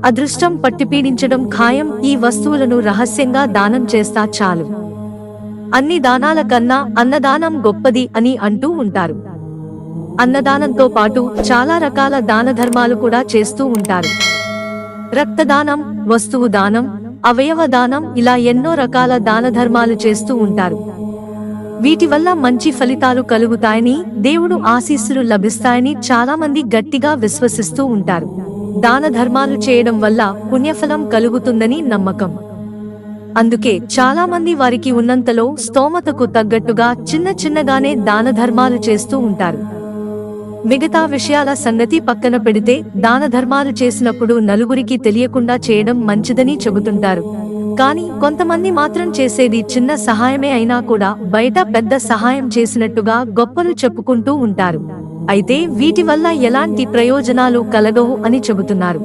అదృష్టం పట్టిపీడించడం ఖాయం. ఈ వస్తువులను రహస్యంగా దానం చేస్తా చాలు. అన్ని దానాల కన్నా అన్నదానం గొప్పది అని అంటూ ఉంటారు. అన్నదానంతో పాటు చాలా రకాల దాన ధర్మాలు కూడా చేస్తూ ఉంటారు. రక్తదానం, వస్తువు దానం, అవయవ దానం, ఇలా ఎన్నో రకాల దాన ధర్మాలు చేస్తూ ఉంటారు. వీటి వల్ల మంచి ఫలితాలు కలుగుతాయని, దేవుడు ఆశీస్సులు లభిస్తాయని చాలా మంది గట్టిగా విశ్వసిస్తూ ఉంటారు. దాన ధర్మాలు చేయడం వల్ల పుణ్యఫలం కలుగుతుందని నమ్మకం. అందుకే చాలా మంది వారికి ఉన్నంతలో స్తోమతకు తగ్గట్టుగా చిన్నగానే దాన ధర్మాలు చేస్తూ ఉంటారు. మిగతా విషయాల సంగతి పక్కన పెడితే దాన ధర్మాలు చేసినప్పుడు నలుగురికి తెలియకుండా చేయడం మంచిదని చెబుతుంటారు. కానీ కొంతమంది మాత్రం చేసేది చిన్న సహాయమే అయినా కూడా బయట పెద్ద సహాయం చేసినట్టుగా గొప్పలు చెప్పుకుంటూ ఉంటారు. అయితే వీటి వల్ల ఎలాంటి ప్రయోజనాలు కలగవు అని చెబుతున్నారు.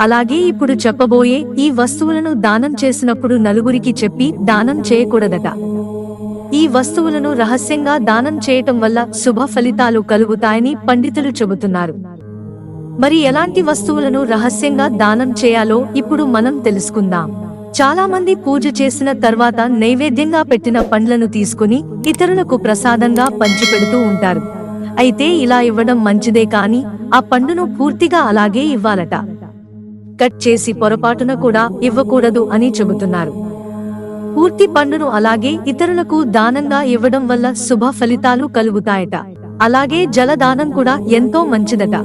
అలాగే ఇప్పుడు చెప్పబోయే ఈ వస్తువులను దానం చేసినప్పుడు నలుగురికి చెప్పి దానం చేయకూడదట. ఈ వస్తువులను రహస్యంగా దానం చేయటం వల్ల శుభ ఫలితాలు కలుగుతాయని పండితులు చెబుతున్నారు. మరి ఎలాంటి వస్తువులను రహస్యంగా దానం చేయాలో ఇప్పుడు మనం తెలుసుకుందాం. చాలా మంది పూజ చేసిన తర్వాత నైవేద్యంగా పెట్టిన పండ్లను తీసుకుని ఇతరులకు ప్రసాదంగా పంచిపెడుతూ ఉంటారు. అయితే ఇలా ఇవ్వడం మంచిదే కానీ ఆ పండును పూర్తిగా అలాగే ఇవ్వాలట. కట్ చేసి పొరపాటున కూడా ఇవ్వకూడదు అని చెబుతున్నారు. పూర్తి పండును అలాగే ఇతరులకు దానంగా ఇవ్వడం వల్ల శుభ ఫలితాలు కలుగుతాయట. అలాగే జలదానం కూడా ఎంతో మంచిదట.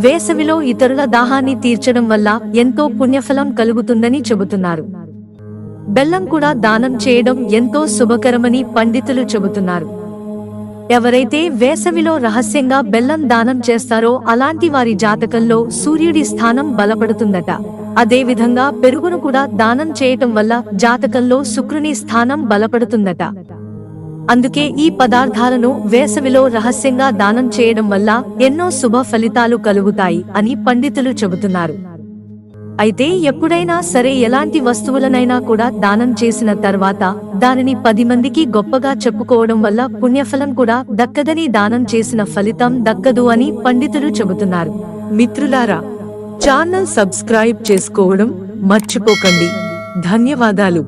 వేసవిలో ఇతరుల దాహాన్ని తీర్చడం వల్ల ఎంతో పుణ్యఫలం కలుగుతుందని చెబుతున్నారు. బెల్లం కూడా దానం చేయడం ఎంతో శుభకరమని పండితులు చెబుతున్నారు. ఎవరైతే వేసవిలో రహస్యంగా బెల్లం దానం చేస్తారో అలాంటి వారి జాతకంలో సూర్యుడి స్థానం బలపడుతుందట. అదేవిధంగా పెరుగును కూడా దానం చేయటం వల్ల జాతకంలో శుక్రుని స్థానం బలపడుతుందట. అందుకే ఈ పదార్థాలను వేసవిలో రహస్యంగా దానం చేయడం వల్ల ఎన్నో శుభ ఫలితాలు కలుగుతాయి అని పండితులు చెబుతున్నారు. అయితే ఎప్పుడైనా సరే ఎలాంటి వస్తువులనైనా కూడా దానం చేసిన తర్వాత దానిని 10 మందికి గొప్పగా చెప్పుకోవడం వల్ల పుణ్యఫలం కూడా దక్కదని, దానం చేసిన ఫలితం దక్కదు అని పండితులు చెబుతున్నారు. మిత్రులారా, ఛానల్ సబ్స్క్రైబ్ చేసుకోవడం మర్చిపోకండి. ధన్యవాదాలు.